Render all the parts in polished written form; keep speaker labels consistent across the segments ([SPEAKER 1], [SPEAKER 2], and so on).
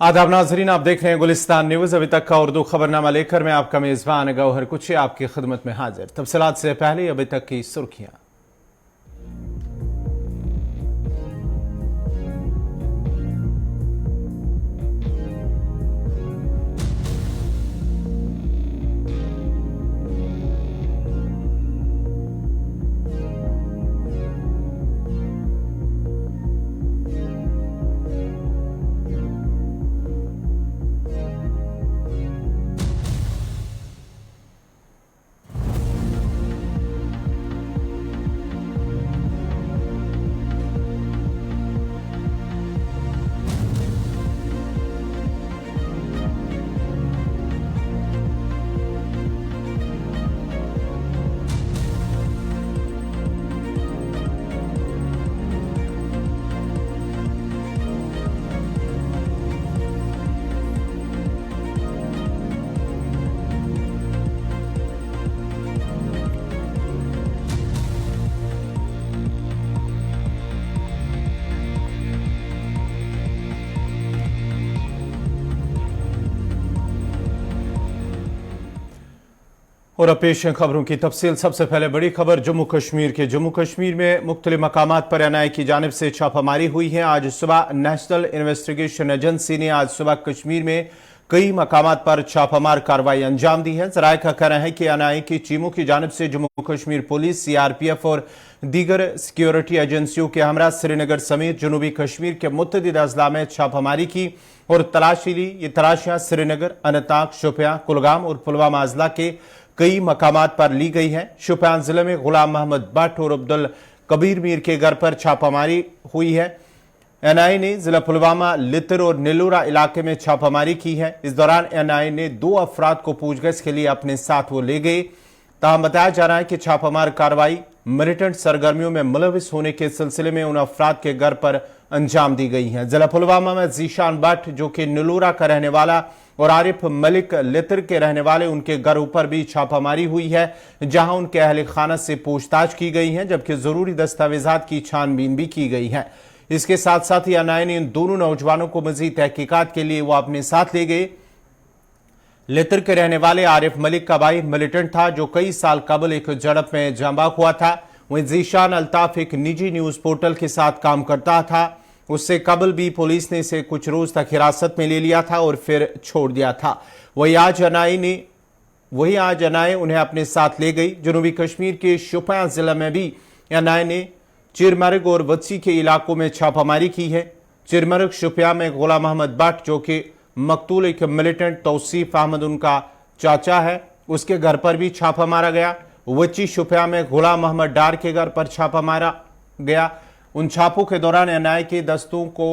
[SPEAKER 1] आदाब नाजरीन, आप देख रहे हैं गुलिस्तान न्यूज। अभी तक का उर्दू खबरनामा लेकर मैं आपका मेजबान गौहर कुची आपकी खिदमत में हाजिर। तफसीलात से पहले अभी तक की सुर्खियां। और अब पेश हैं खबरों की तफसील। सबसे पहले बड़ी खबर जम्मू कश्मीर में मुख्तलिफ मकामात पर एनआईए की जानिब से छापामारी हुई है। आज सुबह नेशनल इन्वेस्टिगेशन एजेंसी ने आज सुबह कश्मीर में कई मकामात पर छापामार कार्रवाई अंजाम दी है। जराये का कहना है कि एनआईए की टीमों की जानिब से जम्मू कश्मीर पुलिस, सीआरपीएफ और दीगर सिक्योरिटी एजेंसियों के हमरा श्रीनगर समेत जनूबी कश्मीर के मुतअद्दिद अजला में छापामारी की और तलाशी ली। ये तलाशियां श्रीनगर, अनंतनाग, शोपियां, कुलगाम और पुलवामा अजला के कई मकामात पर ली गई है। शोपियां जिले में गुलाम मोहम्मद भट्ट और अब्दुल कबीर मीर के घर पर छापामारी हुई है। एनआईए ने जिला पुलवामा, लितर और नीलूरा इलाके में छापामारी की है। इस दौरान एनआईए ने 2 अफराद को पूछगछ के लिए अपने साथ वो ले गए। ताहम बताया जा रहा है कि छापामार कार्रवाई मिलिटेंट सरगर्मियों में मुलविस होने के सिलसिले में उन अफराद के घर पर अंजाम दी गई है। जिला पुलवामा में जीशान भट्ट जो कि नीलूरा का रहने वाला और आरिफ मलिक लितर के रहने वाले, उनके घर ऊपर भी छापामारी हुई है, जहां उनके अहले खाना से पूछताछ की गई है, जबकि जरूरी दस्तावेजात की छानबीन भी की गई है। इसके साथ साथ ही एनआईए ने इन दोनों नौजवानों को मजीद तहकीकात के लिए वो अपने साथ ले गए। लितर के रहने वाले आरिफ मलिक का भाई मिलिटेंट था जो कई साल कबल एक झड़प में जांबाक हुआ था। वहीं जीशान अल्ताफ एक निजी न्यूज पोर्टल के साथ काम करता था। उससे कबल भी पुलिस ने इसे कुछ रोज तक हिरासत में ले लिया था और फिर छोड़ दिया था। वही आज एनआईए उन्हें अपने साथ ले गई। जनूबी कश्मीर के शोपियां जिला में भी एनआईए ने चिरमर्ग और वत्सी के इलाकों में छापामारी की है। चिरमर्ग शोपियां में गुलाम मोहम्मद भट्ट जो कि मकतूल एक मिलिटेंट तौसीफ अहमद उनका चाचा है, उसके घर पर भी छापा मारा गया। वच्ची शोपियां में गुलाम मोहम्मद डार के घर पर छापा मारा गया। उन छापों के दौरान एनआईए के दस्तों को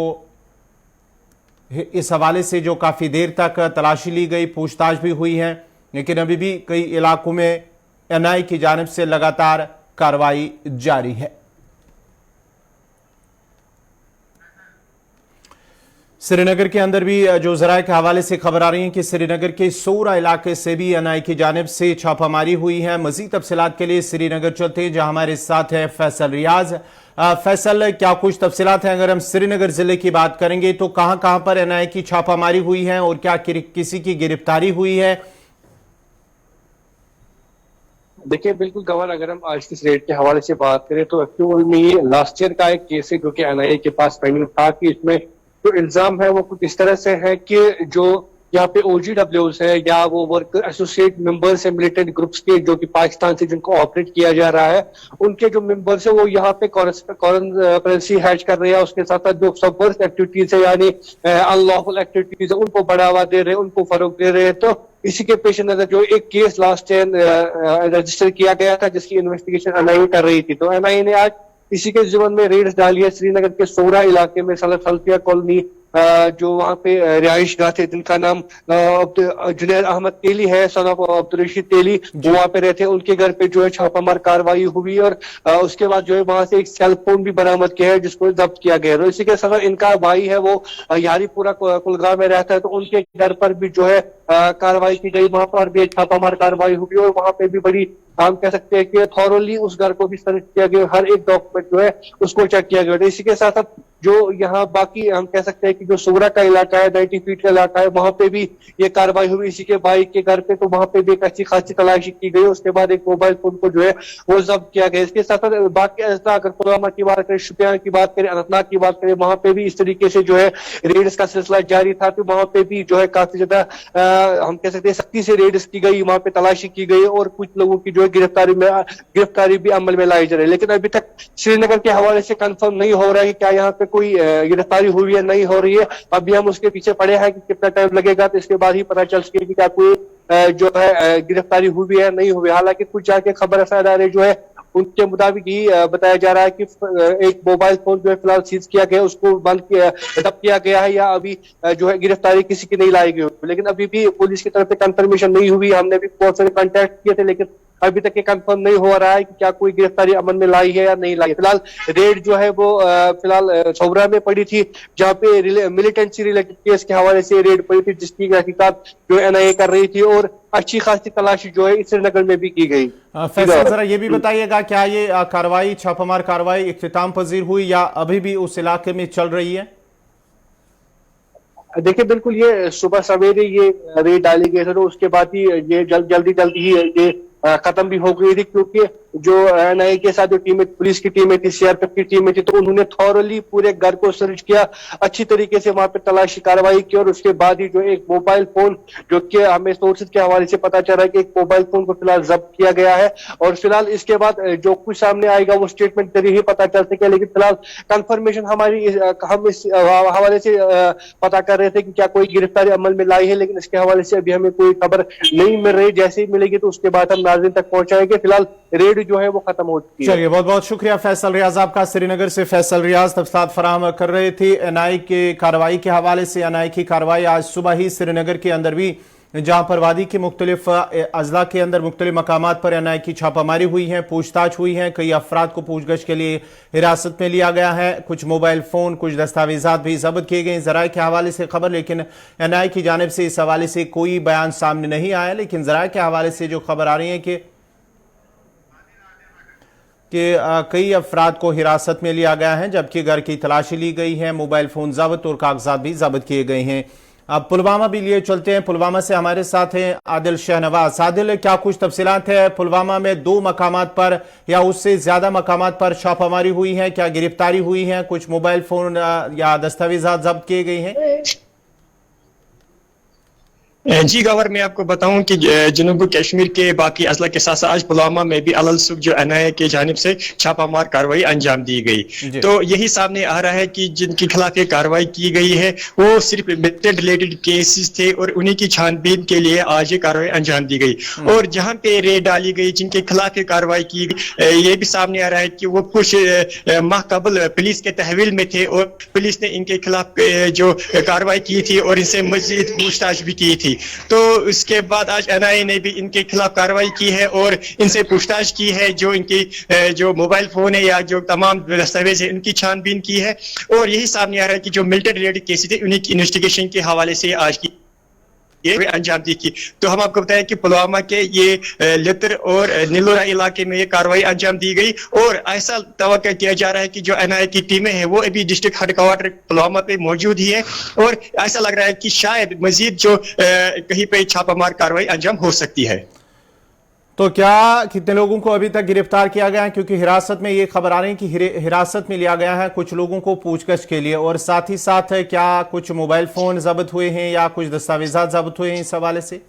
[SPEAKER 1] इस हवाले से जो काफी देर तक तलाशी ली गई, पूछताछ भी हुई है, लेकिन अभी भी कई इलाकों में एनआईए की जानिब से लगातार कार्रवाई जारी है। श्रीनगर के अंदर भी जो जराये के हवाले से खबर आ रही है कि श्रीनगर के सोरा इलाके से भी एनआईए की जानिब से छापामारी हुई है। मजीद तफसीलात के लिए श्रीनगर चलते हैं, जहां हमारे साथ है फैसल रियाज। फैसल, क्या कुछ तफसीलात हैं? अगर हम श्रीनगर जिले की बात करेंगे तो कहां कहां पर एनआईए की छापामारी हुई है और क्या किसी की गिरफ्तारी हुई है?
[SPEAKER 2] देखिए, बिल्कुल गवर, अगर हम आज की रेड के हवाले से बात करें तो एक्चुअल में लास्ट ईयर का एक केस है जो कि एनआईए के पास पेंडिंग था कि इसमें जो इल्जाम है वो कुछ इस तरह से है कि जो यहाँ पे OGWs है या वो वर्क एसोसिएट मेंबर्स है मिलिटेंट ग्रुप्स के जो कि पाकिस्तान से जिनको ऑपरेट किया जा रहा है, उनके जो मेंबर्स है वो यहाँ पे करेंसी हैच कर रहे हैं। उसके साथ साथ जो सबवर्स एक्टिविटीज है यानी अनलॉफुल एक्टिविटीज है उनको बढ़ावा दे रहे हैं, उनको फरोग दे रहे हैं। तो इसी के पेश नजर जो एक केस लास्ट ईयर रजिस्टर किया गया था जिसकी इन्वेस्टिगेशन एनआईए कर रही थी, तो एनआईए ने आज इसी के जीवन में रेड्स डाली है। श्रीनगर के सोरा इलाके में सल्फिया कॉलोनी जो वहाँ पे रिहाइश गाह थे जिनका नाम जुनैद अहमद तेली है, सन ऑफ अब्दुल रशीद तेली, जो वहाँ पे रहते हैं, उनके घर पे जो है छापामार कार्रवाई हुई और उसके बाद जो है वहां से एक सेल फोन भी बरामद किया है जिसको जब्त किया गया है। इसी के साथ इनका भाई है वो यारीपुरा कुलगाम में रहता है, तो उनके घर पर भी जो है कार्रवाई की गई, वहां पर भी छापामार कार्रवाई हुई और वहां पे भी बड़ी हम कह सकते हैं कि थॉरोली उस घर को भी सर्च किया गया, हर एक डॉक्यूमेंट जो है उसको चेक किया गया। इसी के साथ जो यहाँ बाकी हम कह सकते हैं कि जो सुगरा का इलाका है, 90 फीट का इलाका है, वहां पे भी ये कार्रवाई हुई। इसी के भाई के घर पे तो वहां पे भी एक अच्छी खासी तलाशी की गई। उसके बाद एक मोबाइल फोन को जो है वो जब्त किया गया। इसके साथ साथ बाकी अगर पुलवामा की बात करें, शोपियां की बात करें, अनंतनाग की बात करें, वहां पे भी इस तरीके से जो है रेड्स का सिलसिला जारी था। तो वहां पे भी जो है काफी ज्यादा हम कह सकते हैं सख्ती से रेड्स की गई, वहां पे तलाशी की गई और कुछ लोगों की जो है गिरफ्तारी भी अमल में लाई जा रही है। लेकिन अभी तक श्रीनगर के हवाले से कंफर्म नहीं हो रहा है कि क्या यहाँ पे कोई गिरफ्तारी हुई है, नहीं हो रही है। अभी हम उसके पीछे पड़े हैं कि कितना टाइम लगेगा, तो इसके बाद ही पता चल सके कि क्या कोई जो है गिरफ्तारी हुई है, नहीं हुई। हालांकि कुछ जाके खबर रसादार जो है उनके मुताबिक ही बताया जा रहा है कि एक मोबाइल फोन जो है फिलहाल सीज किया गया, उसको जब्त किया गया है, या अभी जो है गिरफ्तारी किसी की नहीं लाई गई। लेकिन अभी भी पुलिस की तरफ से कंफर्मेशन नहीं हुई। हमने भी बहुत सारे कॉन्टैक्ट किए थे, लेकिन अभी तक ये कंफर्म नहीं हो रहा है कि क्या कोई गिरफ्तारी अमल में लाई है या नहीं लाई। फिलहाल रेड जो है वो फिलहाल सोबरा में पड़ी थी, जहाँ पे मिलिटेंसी रिलेटेड केस के हवाले से रेड पड़ी थी, जिसकी तहकीकात जो NIA कर रही थी और अच्छी खासी तलाशी जो है श्रीनगर में भी की गई।
[SPEAKER 1] फैसल, जरा ये भी बताइएगा, क्या ये कार्रवाई, छापामार कार्रवाई इख्तिताम पजीर हुई या अभी भी उस इलाके में चल रही है?
[SPEAKER 2] देखिए, बिल्कुल ये सुबह सवेरे ये रेड डाली गई थी, तो उसके बाद ही ये जल्दी ही ये खत्म भी हो गई थी, क्योंकि जो NIA के साथ जो टीमें, पुलिस की टीमें थी, CRPF की टीमें थी, तो उन्होंने थॉरली पूरे घर को सर्च किया, अच्छी तरीके से वहां पे तलाशी कार्रवाई की और उसके बाद ही जो एक मोबाइल फोन, जो कि हमें सोर्सेज के हवाले से पता चल रहा है कि एक मोबाइल फोन को फिलहाल जब्त किया गया है। और फिलहाल इसके बाद जो कुछ सामने आएगा वो स्टेटमेंट जरिए ही पता चल सके। लेकिन फिलहाल कंफर्मेशन हम इस हवाले से पता कर रहे थे कि क्या कोई गिरफ्तारी अमल में लाई है, लेकिन इसके हवाले से अभी हमें कोई खबर नहीं मिल रही। जैसे ही मिलेगी तो उसके बाद हम नाज़रीन तक पहुंचाएंगे। फिलहाल रेड जो है वो खत्म हो चुकी है।
[SPEAKER 1] चलिए, बहुत बहुत शुक्रिया फैसल रियाज आपका। श्रीनगर से फैसल रियाज तफसीलात फराहम कर रहे थे NIA के कार्रवाई के हवाले से। NIA की कार्रवाई आज सुबह ही श्रीनगर के अंदर भी, जहां पर वादी के मुख्तलिफ अजला के अंदर मुख्तलिफ मकामात पर NIA की छापामारी हुई है, पूछताछ हुई है। कई अफराद को पूछगछ के लिए हिरासत में लिया गया है। कुछ मोबाइल फोन, कुछ दस्तावेजात भी जब्त किए गए जराये के हवाले से खबर, लेकिन NIA की जानिब से इस हवाले से कोई बयान सामने नहीं आया। लेकिन जराये के हवाले से जो खबर आ रही है कि कई अफराद को हिरासत में लिया गया है, जबकि घर की तलाशी ली गई है, मोबाइल फोन जब्त और कागजात भी जब्त किए गए हैं। अब पुलवामा भी लिए चलते हैं। पुलवामा से हमारे साथ हैं आदिल शहनवाज। आदिल, क्या कुछ तफसीलात है? पुलवामा में 2 मकामात पर या उससे ज्यादा मकामात पर छापामारी हुई है, क्या गिरफ्तारी हुई है? कुछ मोबाइल फोन या दस्तावेजात जब्त किए गए हैं?
[SPEAKER 3] जी गवर, मैं आपको बताऊं कि जनूबी कश्मीर के बाकी अजला के साथ आज पुलवामा में भी अलसुख जो NIA के जानिब से छापामार कार्रवाई अंजाम दी गई। तो यही सामने आ रहा है कि जिनके खिलाफ ये कार्रवाई की गई है वो सिर्फ मिलिटेंट रिलेटेड केसेस थे और उन्हीं की छानबीन के लिए आज ये कार्रवाई अंजाम दी गई। और जहां पे रेड डाली गई, जिनके खिलाफ ये कार्रवाई की गई, ये भी सामने आ रहा है कि वो कुछ माह कबल पुलिस के तहवील में थे और पुलिस ने इनके खिलाफ जो कार्रवाई की थी और इनसे मजीद पूछताछ भी की थी। तो उसके बाद आज NIA ने भी इनके खिलाफ कार्रवाई की है और इनसे पूछताछ की है। जो इनकी जो मोबाइल फोन है या जो तमाम दस्तावेज है उनकी छानबीन की है। और यही सामने आ रहा है कि जो मिलिटेंट रिलेटेड केसेस थे उन्हीं की इन्वेस्टिगेशन के हवाले से आज की ये अंजाम दी की। तो हम आपको बताएं कि पुलवामा के ये लितर और नीलोरा इलाके में ये कार्रवाई अंजाम दी गई और ऐसा तवक्का किया जा रहा है कि जो NIA की टीमें हैं वो अभी डिस्ट्रिक्ट हेडक्वार्टर पुलवामा पे मौजूद ही है और ऐसा लग रहा है कि शायद मजीद जो कहीं पे छापामार कार्रवाई अंजाम हो सकती है।
[SPEAKER 1] तो क्या कितने लोगों को अभी तक गिरफ्तार किया गया है? क्योंकि हिरासत में ये खबर आ रही है कि हिरासत में लिया गया है कुछ लोगों को पूछगछ के लिए, और साथ ही साथ क्या कुछ मोबाइल फोन जब्त हुए हैं या कुछ दस्तावेजात जब्त हुए हैं इस हवाले से?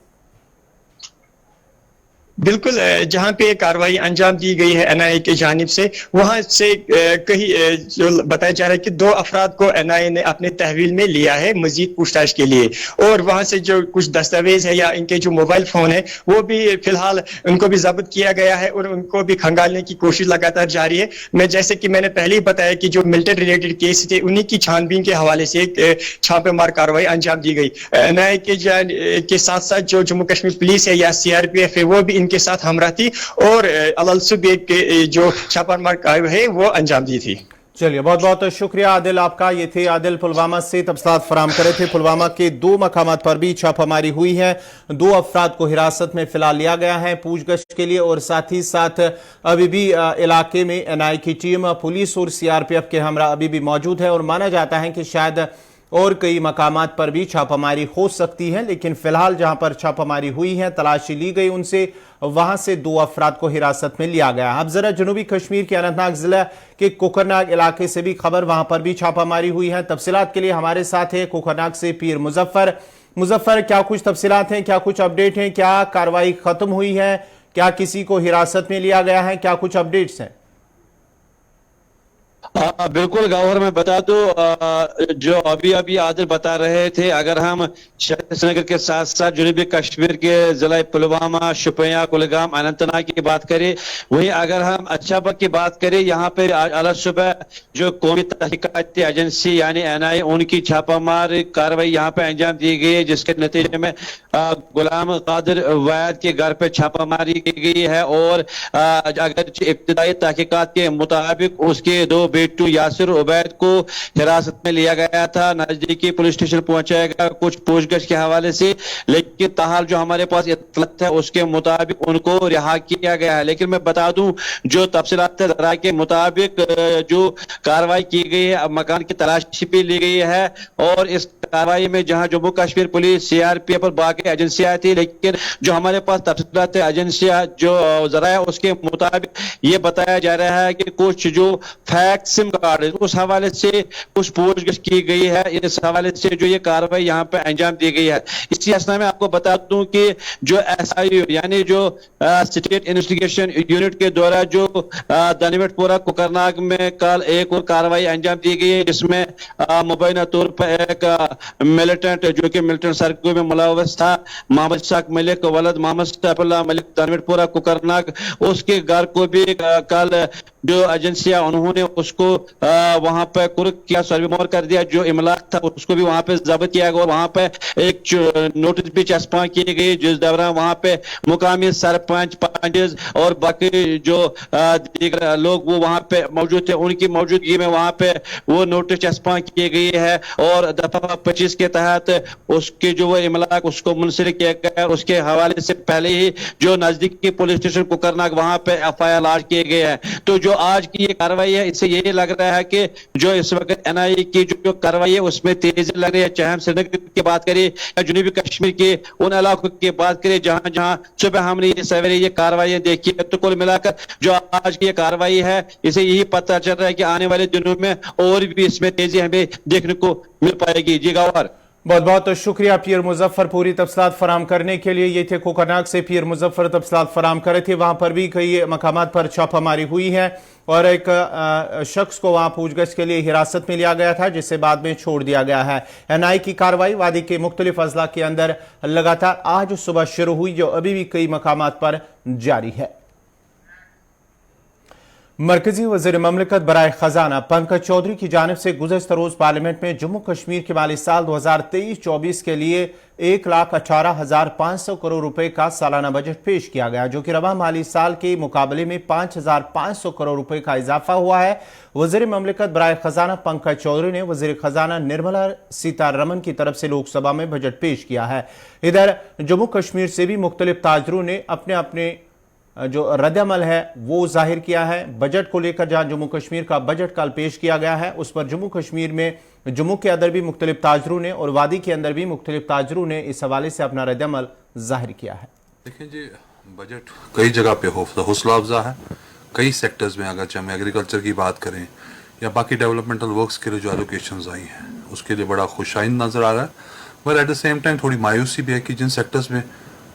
[SPEAKER 3] बिल्कुल, जहां पे कार्रवाई अंजाम दी गई है NIA की जानिब से, वहां से कहीं जो बताया जा रहा है कि 2 अफराद को NIA ने अपने तहवील में लिया है मजीद पूछताछ के लिए। और वहां से जो कुछ दस्तावेज है या इनके जो मोबाइल फोन है वो भी फिलहाल उनको भी जब्त किया गया है और उनको भी खंगालने की कोशिश लगातार जारी है। मैं जैसे कि मैंने पहले ही बताया कि जो मिलिटेंट रिलेटेड केस थे उन्हीं की छानबीन के हवाले से छापेमार कार्रवाई अंजाम दी गई। NIA के साथ साथ जो जम्मू कश्मीर पुलिस है या CRPF है वो भी इनके साथ हमरा थी और अलसुख के जो छापामार कार्रवाई है वो अंजाम दी थी।
[SPEAKER 1] चलिए, बहुत बहुत शुक्रिया आदिल आपका। ये थे आदिल पुलवामा से तफसीलात फराम करे थे। पुलवामा के 2 मकामात पर भी छापामारी हुई है। 2 अफराद को हिरासत में फिलहाल लिया गया है पूछगछ के लिए, और साथ ही साथ अभी भी इलाके में एनआई की टीम, पुलिस और सीआरपीएफ के हमरा अभी भी मौजूद है, और माना जाता है कि शायद और कई मकामात पर भी छापामारी हो सकती है। लेकिन फिलहाल जहां पर छापामारी हुई है, तलाशी ली गई उनसे, वहां से 2 अफराद को हिरासत में लिया गया। अब जरा जनूबी कश्मीर के अनंतनाग जिला के कोकरनाग इलाके से भी खबर, वहां पर भी छापामारी हुई है। तफसीलात के लिए हमारे साथ है कोकरनाग से पीर मुजफ्फर। मुजफ्फर, क्या कुछ तफसीलात हैं, क्या कुछ अपडेट हैं, क्या कार्रवाई खत्म हुई है, क्या किसी को हिरासत में लिया गया है, क्या कुछ अपडेट्स हैं?
[SPEAKER 4] बिल्कुल गौहर, मैं बता दूं जो अभी अभी आदिल बता रहे थे, अगर हम श्रीनगर के साथ साथ जनूबी कश्मीर के जिला पुलवामा, शुपियां, कुलगाम, अनंतनाग की बात करें, वहीं अगर हम अच्छाबक की बात करें, यहाँ पे आज सुबह जो कौमी तहकीकाती एजेंसी यानी एनआई, उनकी छापामार कार्रवाई यहाँ पे अंजाम दी गई है, जिसके नतीजे में गुलाम कादिर वैद के घर पे छापामारी की गई है। और अगर इब्तिदाई तहकीकात के मुताबिक उसके 2 बेटू यासिर उबैद को हिरासत में लिया गया था, नजदीकी पुलिस स्टेशन पहुंचाया गया कुछ पूछगछ के हवाले से, लेकिन ताहाल जो हमारे पास इत्तलात है उसके मुताबिक उनको रिहा किया गया है। लेकिन मैं बता दूं, जो तफसीलात जरा के मुताबिक जो कार्रवाई की गई है, मकान की तलाशी भी ली गई है, और इस कार्रवाई में जहां जम्मू कश्मीर पुलिस, सीआरपीएफ और बाकी एजेंसियां थी, लेकिन जो हमारे पास तफसीलात एजेंसियां जो जरा है उसके मुताबिक ये बताया जा रहा है कि कुछ जो फैक्ट सिम कार्ड उस हवाले से कुछ पूछगछ की गई है। इस हवाले से जो ये कार्रवाई यहाँ पे अंजाम दी गई है। इसी असना में आपको बता दूं कि जो एसआईयू यानी जो स्टेट इन्वेस्टिगेशन यूनिट के द्वारा जो दानिमटपुरा कोकरनाग में कल एक और कार्रवाई अंजाम दी गई है, जिसमें मुबैना तौर पर एक मिलिटेंट जो कि मिलिटेंट सर्किल में मुलव्वस था, मोहम्मद शाक मलिक वलद मोहम्मद सैफुल्लाह मलिक दानिमटपुरा कोकरनाग, उसके घर को भी कल जो एजेंसियां उन्होंने उसको वहां पे कुर्क किया, सर्वेमोर कर दिया, जो इमलाक था उसको भी वहां पे जब्त किया गया, और वहां पे एक नोटिस भी चस्पा की गई, जिस दौरान वहां पे मुकामी सरपंच, पंच और बाकी जो दीगर लोग वो वहां पे मौजूद थे, उनकी मौजूदगी में वहां पे वो नोटिस चस्पा की गई है, और दफा 25 के तहत उसके जो वो इमलाक उसको मुंसलिक किया गया। उसके हवाले से पहले ही जो नजदीकी पुलिस स्टेशन कोकरनाग वहां पे FIR लॉन्च किए गए हैं। तो जो आज की ये कार्रवाई है, इससे ये लग रहा है कि जो इस वक्त एनआई की जो कार्रवाई है उसमें तेजी लग रही है। चाहे हम श्रीनगर की बात करें या जनूबी कश्मीर के उन इलाकों की बात करें जहां जहां सुबह हमने ये सवेरे ये कार्रवाई देखी है, तो कुल मिलाकर जो आज की ये कार्रवाई है, इसे यही पता चल रहा है कि आने वाले दिनों में और भी इसमें तेजी हमें देखने को मिल पाएगी। जी गौहर,
[SPEAKER 1] बहुत बहुत शुक्रिया पीर मुजफ्फर पूरी तफसीलात फराम करने के लिए। ये थे कोकरनाग से पीर मुजफ्फर तफसीलात फराम करे थे। वहां पर भी कई मकामात पर छापामारी हुई है, और एक शख्स को वहां पूछगछ के लिए हिरासत में लिया गया था, जिसे बाद में छोड़ दिया गया है। एनआई की कार्रवाई वादी के मुख्तलिफ अजला के अंदर लगातार आज सुबह शुरू हुई, जो अभी भी कई मकामात पर जारी है। मरकजी वज़ीर ममलिकत बराए खजाना पंकज चौधरी की जानिब से गुज़श्ता रोज पार्लियामेंट में जम्मू कश्मीर के माली साल 2023-24 के लिए 1,18,500 करोड़ रुपए का सालाना बजट पेश किया गया, जो कि रवा माली साल के मुकाबले में 5,500 करोड़ रुपए का इजाफा हुआ है। वज़ीर ममलिकत बराए खजाना पंकज चौधरी ने वज़ीर खजाना निर्मला सीतारमण की तरफ से लोकसभा में बजट पेश किया है। इधर जम्मू कश्मीर से भी मुख्तलिफ ताजरों ने अपने अपने जो रद्द-ए-अमल है वो जाहिर किया है बजट को लेकर। जहां जम्मू कश्मीर का बजट कल पेश किया गया है, उस पर जम्मू कश्मीर में जम्मू के अंदर भी मुख्तलिफ ताजरों ने और वादी के अंदर भी मुख्तलिफ ताजरों ने इस हवाले से अपना रद्द-ए-अमल जाहिर किया है।
[SPEAKER 5] देखिए जी, बजट कई जगह पे हौसला अफजा है, कई सेक्टर्स में। अगर हम एग्रीकल्चर की बात करें या बाकी डेवलपमेंटल वर्क्स के लिए जो एलोकेशंस आई हैं, उसके लिए बड़ा खुशाइंद नज़र आ रहा है। पर एट द सेम टाइम थोड़ी मायूसी भी है कि जिन सेक्टर्स में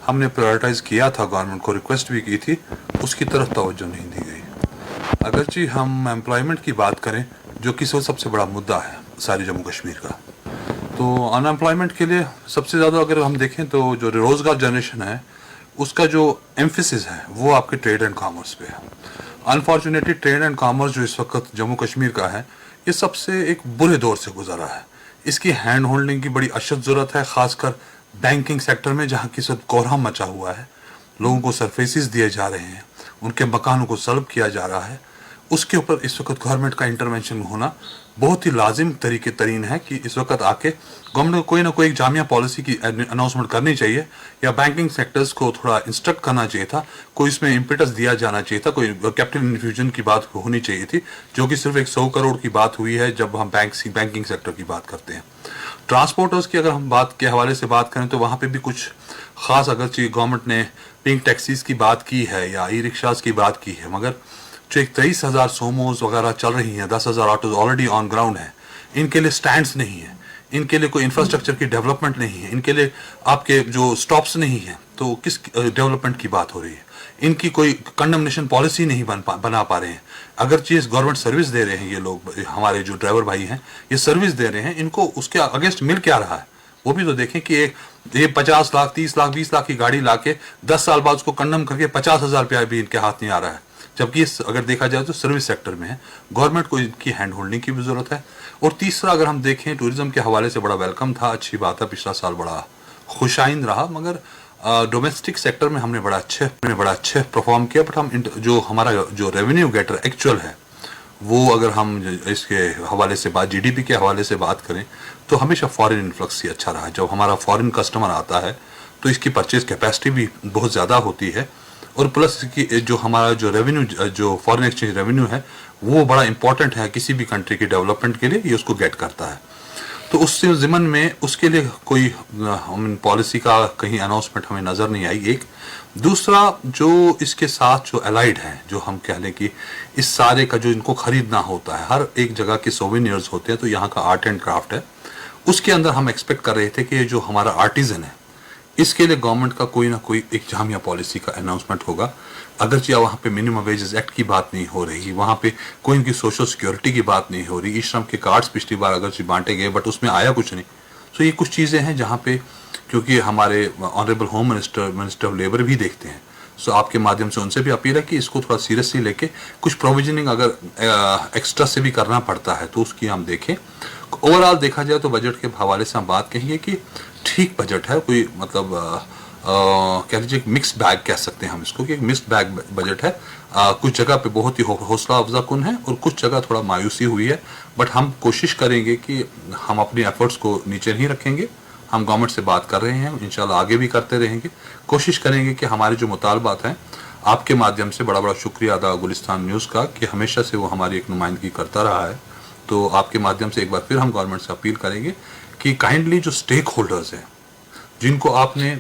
[SPEAKER 5] हमने प्रायोरिटाइज किया था, गवर्नमेंट को रिक्वेस्ट भी की थी, उसकी तरफ तवज्जो नहीं दी गई। अगरचे हम एम्प्लॉयमेंट की बात करें, जो कि सबसे बड़ा मुद्दा है सारी जम्मू कश्मीर का, तो अनएम्प्लॉयमेंट के लिए सबसे ज़्यादा अगर हम देखें तो जो रोज़गार जनरेशन है उसका जो एम्फेसिस है वो आपके ट्रेड एंड कॉमर्स पे है। अनफॉर्चुनेटली ट्रेड एंड कॉमर्स जो इस वक्त जम्मू कश्मीर का है, ये सबसे एक बुरे दौर से गुजरा है। इसकी हैंड होल्डिंग की बड़ी अशद ज़रूरत है, ख़ासकर बैंकिंग सेक्टर में, जहाँ की सब कोहराम मचा हुआ है। लोगों को सरफेसिस दिए जा रहे हैं, उनके मकानों को सल्ब किया जा रहा है, उसके ऊपर इस वक्त गवर्नमेंट का इंटरवेंशन होना बहुत ही लाजिम तरीके तरीन है कि इस वक्त आके गवर्नमेंट को कोई ना कोई एक जामिया पॉलिसी की अनाउंसमेंट करनी चाहिए, या बैंकिंग सेक्टर्स को थोड़ा इंस्ट्रक्ट करना चाहिए था, कोई इसमें इम्पिटस दिया जाना चाहिए था, कोई कैपिटल इन्फ्यूजन की बात होनी चाहिए थी, जो कि सिर्फ एक 100 करोड़ की बात हुई है जब हम बैंकिंग सेक्टर की बात करते हैं। ट्रांसपोर्टर्स की अगर हम बात के हवाले से बात करें तो वहाँ पे भी कुछ खास अगर गवर्नमेंट ने पिंक टैक्सीज की बात की है या ई रिक्शाज की बात की है, मगर जो 23,000 सोमोज वगैरह चल रही हैं, 10,000 ऑटोज ऑलरेडी ऑन ग्राउंड हैं, इनके लिए स्टैंड्स नहीं है, इनके लिए कोई इंफ्रास्ट्रक्चर की डेवलपमेंट नहीं है, इनके लिए आपके जो स्टॉप्स नहीं है, तो किस डेवलपमेंट की बात हो रही है? इनकी कोई कंडमनेशन पॉलिसी नहीं बना पा रहे हैं। अगर चीज गवर्नमेंट सर्विस दे रहे हैं, ये लोग हमारे जो ड्राइवर भाई हैं ये सर्विस दे रहे हैं, इनको उसके अगेंस्ट मिल क्या रहा है वो भी तो देखें कि ये 50 लाख 30 लाख 20 लाख की गाड़ी लाके 10 साल बाद उसको कंडम करके 50,000 रुपया भी इनके हाथ नहीं आ रहा है, जबकि अगर देखा जाए तो सर्विस सेक्टर में है। गवर्नमेंट को इनकी हैंड होल्डिंग की भी जरूरत है। और तीसरा अगर हम देखें, टूरिज्म के हवाले से बड़ा वेलकम था, अच्छी बात है, पिछला साल बड़ा खुशाइन रहा, मगर डोमेस्टिक सेक्टर में हमने बड़ा अच्छे परफॉर्म किया। बट हम जो हमारा जो रेवेन्यू गेटर एक्चुअल है वो अगर हम इसके हवाले से बात जीडीपी के हवाले से बात करें तो हमेशा फॉरेन इन्फ्लक्स ही अच्छा रहा है। जब हमारा फॉरेन कस्टमर आता है तो इसकी परचेज कैपेसिटी भी बहुत ज़्यादा होती है, और प्लस इसकी जो हमारा जो रेवेन्यू जो फॉरेन एक्सचेंज रेवेन्यू है वो बड़ा इंपॉर्टेंट है किसी भी कंट्री के डेवलपमेंट के लिए, ये उसको गेट करता है। तो उस ज़िमन में उसके लिए कोई पॉलिसी का कहीं अनाउंसमेंट हमें नज़र नहीं आई। एक दूसरा जो इसके साथ जो अलाइड है, जो हम कह लें कि इस सारे का जो इनको खरीदना होता है, हर एक जगह के सोवेनियर्स होते हैं, तो यहाँ का आर्ट एंड क्राफ्ट है, उसके अंदर हम एक्सपेक्ट कर रहे थे कि जो हमारा आर्टिजन है इसके लिए गवर्नमेंट का कोई ना कोई एक जामिया पॉलिसी का अनाउंसमेंट होगा। अगरचे वहाँ पे मिनिमम वेजेस एक्ट की बात नहीं हो रही, वहाँ पे कोई इनकी सोशल सिक्योरिटी की बात नहीं हो रही, ई श्रम के कार्ड्स पिछली बार अगरचे बांटे गए बट उसमें आया कुछ नहीं। तो ये कुछ चीज़ें हैं जहाँ पे, क्योंकि हमारे honourable home minister of labour भी देखते हैं, सो आपके माध्यम से उनसे भी अपील है कि इसको थोड़ा सीरियसली लेके कुछ प्रोविजनिंग अगर एक्स्ट्रा से भी करना पड़ता है तो उसकी हम देखें। ओवरऑल देखा जाए तो बजट के हवाले से हम बात कहेंगे कि ठीक बजट है, कोई मतलब कह लीजिए मिक्स बैग कह सकते हैं हम इसको, कि मिक्स बैग बजट है। कुछ जगह पे बहुत ही हौसला अफजा कुन है और कुछ जगह थोड़ा मायूसी हुई है, बट हम कोशिश करेंगे कि हम अपनी एफर्ट्स को नीचे नहीं रखेंगे। हम गवर्नमेंट से बात कर रहे हैं, इंशाल्लाह आगे भी करते रहेंगे, कोशिश करेंगे कि हमारे जो मुतालबात हैं आपके माध्यम से, बड़ा बड़ा शुक्रिया अदा गुलिस्तान न्यूज़ का कि हमेशा से वो हमारी एक नुमाइंदगी करता रहा है। तो आपके माध्यम से एक बार फिर हम गवर्नमेंट से अपील करेंगे कि काइंडली जो स्टेक होल्डर्स हैं, जिनको आपने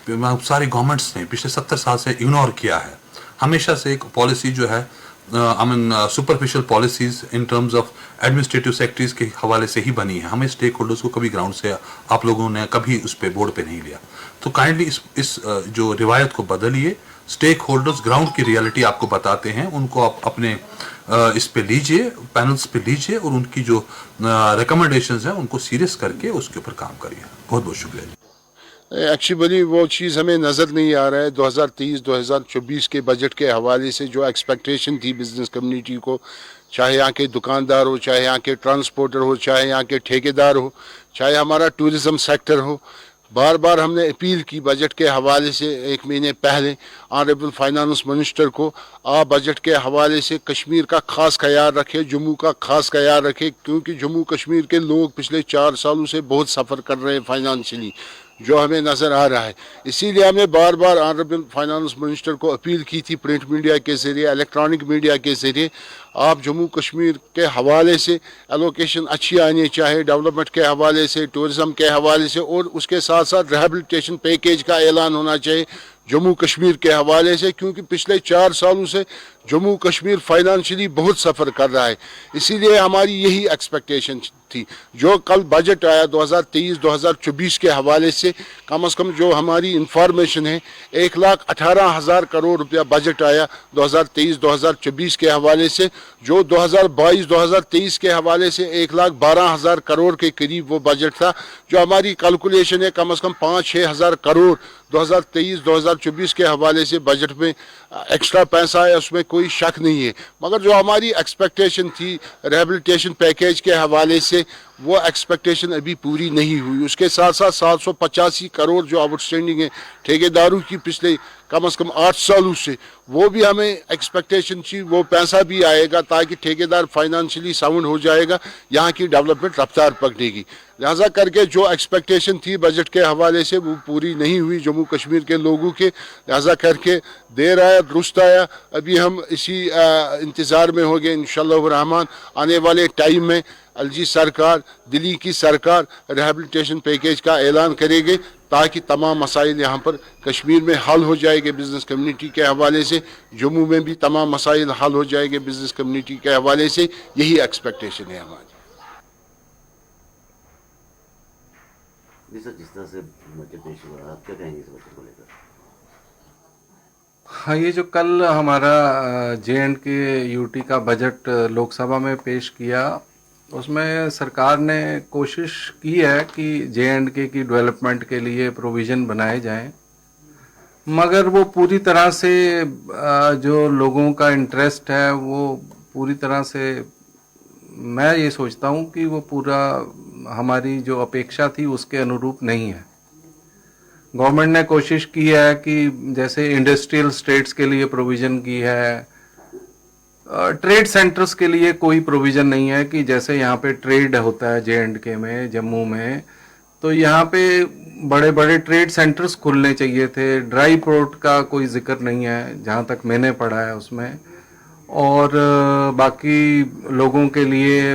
[SPEAKER 5] सारी गवर्नमेंट्स ने पिछले 70 साल से इग्नोर किया है, हमेशा से एक पॉलिसी जो है superficial policies in terms of administrative sectors के हवाले से ही बनी है। हमें स्टेक होल्डर्स को कभी ग्राउंड से आप लोगों ने कभी उस पे बोर्ड पे नहीं लिया। तो काइंडली इस जो रिवायत को बदलिए, स्टेक होल्डर्स ग्राउंड की रियलिटी आपको बताते हैं, उनको आप अपने इस पे लीजिए, पैनल्स पे लीजिए, और उनकी जो रिकमेंडेशंस हैं उनको सीरियस करके उसके ऊपर काम करिए। बहुत बहुत शुक्रिया जी।
[SPEAKER 6] एक्चुअली वो चीज़ हमें नज़र नहीं आ रहा है। 2023-2024 के बजट के हवाले से जो एक्सपेक्टेशन थी बिज़नेस कम्युनिटी को, चाहे यहाँ के दुकानदार हो, चाहे यहाँ के ट्रांसपोर्टर हो, चाहे यहाँ के ठेकेदार हो, चाहे हमारा टूरिज़म सेक्टर हो, बार बार हमने अपील की बजट के हवाले से 1 महीने पहले ऑनरेबल फाइनेंस मिनिस्टर को, आप बजट के हवाले से कश्मीर का खास ख्याल रखें, जम्मू का खास ख्याल रखें, क्योंकि जम्मू कश्मीर के लोग पिछले 4 सालों से बहुत सफ़र कर रहे हैं फाइनेंशियली, जो हमें नज़र आ रहा है। इसीलिए हमने बार बार ऑनरेबल फाइनेंस मिनिस्टर को अपील की थी, प्रिंट मीडिया के ज़रिए, इलेक्ट्रॉनिक मीडिया के ज़रिए, आप जम्मू कश्मीर के हवाले से एलोकेशन अच्छी आनी चाहिए, डेवलपमेंट के हवाले से, टूरिज़म के हवाले से, और उसके साथ साथ रिहेबिलिटेशन पैकेज का ऐलान होना चाहिए जम्मू कश्मीर के हवाले से, क्योंकि पिछले 4 सालों से जम्मू कश्मीर फाइनेंशियली बहुत सफ़र कर रहा है। इसीलिए हमारी यही एक्सपेक्टेशन थी। जो कल बजट आया 2023-2024 के हवाले से कम जो हमारी इंफॉर्मेशन है, 1,18,000 करोड़ रुपया बजट आया 2023-2024 के हवाले से, जो 2022-2023 के हवाले से 1,12,000 करोड़ के करीब वो बजट था। जो हमारी कैलकुलेशन है कम 5-6 हज़ार करोड़ 2023-2024 के हवाले से बजट में एक्स्ट्रा पैसा है, उसमें कोई शक नहीं है। मगर जो हमारी एक्सपेक्टेशन थी रिहेबिलिटेशन पैकेज के हवाले से, वो एक्सपेक्टेशन अभी पूरी नहीं हुई। उसके साथ साथ 785 करोड़ जो आउटस्टैंडिंग है ठेकेदारों की पिछले कम से कम 8 सालों से, वो भी हमें एक्सपेक्टेशन थी, वो पैसा भी आएगा ताकि ठेकेदार फाइनेंशियली साउंड हो जाएगा, यहाँ की डेवलपमेंट रफ्तार पकड़ेगी। लिहाजा करके जो एक्सपेक्टेशन थी बजट के हवाले से वो पूरी नहीं हुई जम्मू कश्मीर के लोगों के। लिहाजा करके देर आया दुरुस्त आया, अभी हम इसी इंतज़ार में हो गए इंशाअल्लाह रहमान आने वाले टाइम में एलजी सरकार, दिल्ली की सरकार रिहेबिलिटेशन पैकेज का ऐलान करेगी ताकि तमाम मसाइल यहाँ पर कश्मीर में हल हो जाएंगे बिज़नेस कम्युनिटी के हवाले से, जम्मू में भी तमाम मसाइल हल हो जाएंगे बिज़नेस कम्युनिटी के हवाले से, यही एक्सपेक्टेशन है हमारी।
[SPEAKER 7] जी सर, जिस तरह से बजट पेश हुआ, आप क्या कहेंगे इस बजट को लेकर?
[SPEAKER 8] हाँ, ये जो कल हमारा JNK UT का बजट लोकसभा में पेश किया, उसमें सरकार ने कोशिश की है कि JNK की डेवलपमेंट के लिए प्रोविज़न बनाए जाएं, मगर वो पूरी तरह से जो लोगों का इंटरेस्ट है वो पूरी तरह से, मैं ये सोचता हूँ कि वो पूरा हमारी जो अपेक्षा थी उसके अनुरूप नहीं है। गवर्नमेंट ने कोशिश की है कि जैसे इंडस्ट्रियल स्टेट्स के लिए प्रोविज़न की है, ट्रेड सेंटर्स के लिए कोई प्रोविज़न नहीं है कि जैसे यहाँ पे ट्रेड होता है JNK में, जम्मू में, तो यहाँ पे बड़े बड़े ट्रेड सेंटर्स खुलने चाहिए थे। ड्राई पोर्ट का कोई जिक्र नहीं है जहाँ तक मैंने पढ़ा है उसमें। और बाकी लोगों के लिए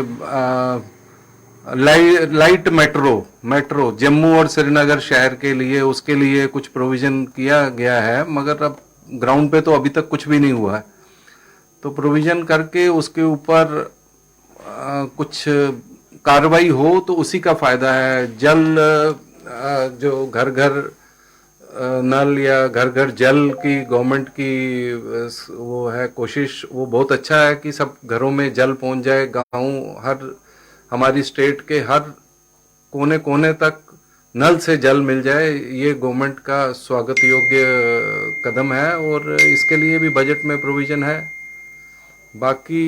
[SPEAKER 8] लाइट मेट्रो जम्मू और श्रीनगर शहर के लिए, उसके लिए कुछ प्रोविज़न किया गया है, मगर अब ग्राउंड पे तो अभी तक कुछ भी नहीं हुआ है। तो प्रोविज़न करके उसके ऊपर कुछ कार्रवाई हो तो उसी का फ़ायदा है। जल जो घर घर नल या घर घर जल की गवर्नमेंट की वो है कोशिश, वो बहुत अच्छा है कि सब घरों में जल पहुंच जाए। गांव हमारी स्टेट के हर कोने कोने तक नल से जल मिल जाए, ये गवर्नमेंट का स्वागत योग्य कदम है और इसके लिए भी बजट में प्रोविज़न है। बाकी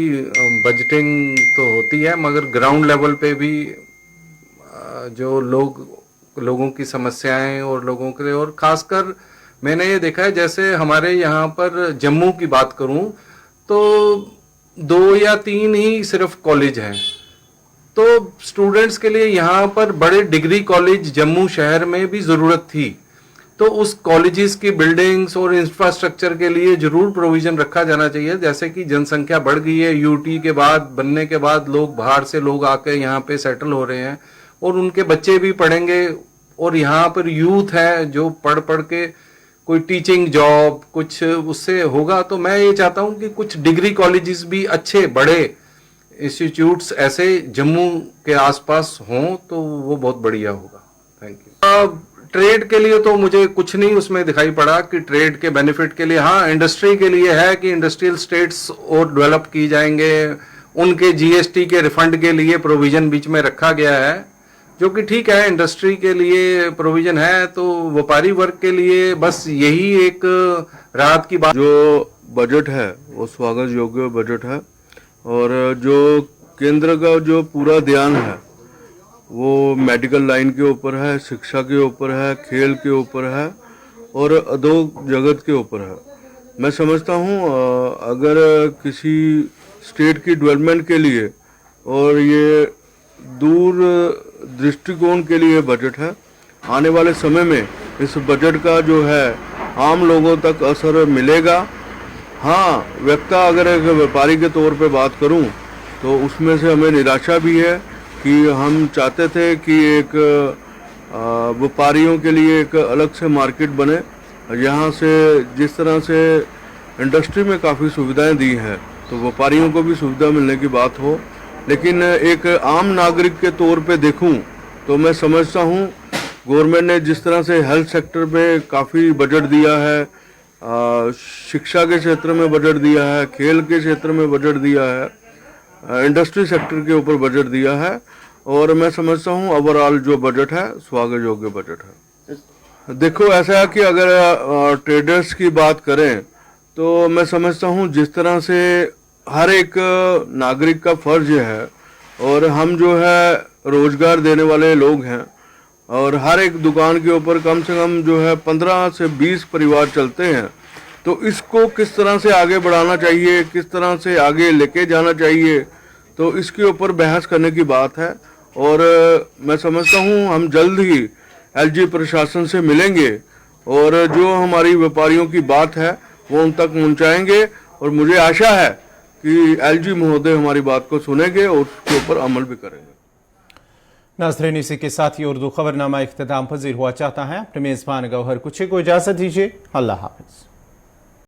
[SPEAKER 8] बजटिंग तो होती है, मगर ग्राउंड लेवल पे भी जो लोगों की समस्याएं और लोगों के, और खासकर मैंने ये देखा है जैसे हमारे यहाँ पर जम्मू की बात करूं तो 2 या 3 ही सिर्फ कॉलेज हैं। तो स्टूडेंट्स के लिए यहाँ पर बड़े डिग्री कॉलेज जम्मू शहर में भी ज़रूरत थी, तो उस कॉलेजेस की बिल्डिंग्स और इंफ्रास्ट्रक्चर के लिए जरूर प्रोविज़न रखा जाना चाहिए। जैसे कि जनसंख्या बढ़ गई है, UT के बाद बनने के बाद लोग बाहर से लोग आके यहाँ पे सेटल हो रहे हैं और उनके बच्चे भी पढ़ेंगे, और यहाँ पर यूथ है जो पढ़ के कोई टीचिंग जॉब कुछ उससे होगा। तो मैं ये चाहता हूँ कि कुछ डिग्री कॉलेजेस भी अच्छे बड़े इंस्टीट्यूट्स ऐसे जम्मू के आसपास हों तो वो बहुत बढ़िया होगा। Thank you. ट्रेड के लिए तो मुझे कुछ नहीं उसमें दिखाई पड़ा कि ट्रेड के बेनिफिट के लिए, हाँ इंडस्ट्री के लिए है कि इंडस्ट्रियल स्टेट्स और डेवलप की जाएंगे, उनके GST के रिफंड के लिए प्रोविज़न बीच में रखा गया है, जो कि ठीक है, इंडस्ट्री के लिए प्रोविज़न है। तो व्यापारी वर्ग के लिए बस यही एक राहत की बात।
[SPEAKER 9] जो बजट है वो स्वागत योग्य बजट है, और जो केंद्र का जो पूरा ध्यान है वो मेडिकल लाइन के ऊपर है, शिक्षा के ऊपर है, खेल के ऊपर है और उद्योग जगत के ऊपर है। मैं समझता हूँ अगर किसी स्टेट की डेवलपमेंट के लिए और ये दूर दृष्टिकोण के लिए बजट है, आने वाले समय में इस बजट का जो है आम लोगों तक असर मिलेगा। हाँ, व्यक्ता अगर एक व्यापारी के तौर पे बात करूं तो उसमें से हमें निराशा भी है कि हम चाहते थे कि एक व्यापारियों के लिए एक अलग से मार्केट बने, यहाँ से जिस तरह से इंडस्ट्री में काफ़ी सुविधाएं दी हैं तो व्यापारियों को भी सुविधा मिलने की बात हो। लेकिन एक आम नागरिक के तौर पे देखूं तो मैं समझता हूं गवर्नमेंट ने जिस तरह से हेल्थ सेक्टर में काफ़ी बजट दिया है, शिक्षा के क्षेत्र में बजट दिया है, खेल के क्षेत्र में बजट दिया है, इंडस्ट्री सेक्टर के ऊपर बजट दिया है, और मैं समझता हूं ओवरऑल जो बजट है स्वागत योग्य बजट है। देखो ऐसा है कि अगर ट्रेडर्स की बात करें तो मैं समझता हूं जिस तरह से हर एक नागरिक का फर्ज है और हम जो है रोजगार देने वाले लोग हैं, और हर एक दुकान के ऊपर कम से कम जो है 15 से 20 परिवार चलते हैं। तो इसको किस तरह से आगे बढ़ाना चाहिए, किस तरह से आगे लेके जाना चाहिए, तो इसके ऊपर बहस करने की बात है। और मैं समझता हूँ हम जल्द ही एलजी प्रशासन से मिलेंगे और जो हमारी व्यापारियों की बात है वो उन तक पहुँचाएंगे। और मुझे आशा है कि एलजी महोदय हमारी बात को सुनेंगे और उसके ऊपर अमल भी करेंगे।
[SPEAKER 1] नाज़रीन, इसी के साथ ही उर्दू खबरनामा इख्तिताम पजीर हुआ चाहता है। अपने मेज़बान गौहर कुछे को इजाज़त दीजिए। अल्लाह हाफ़िज़।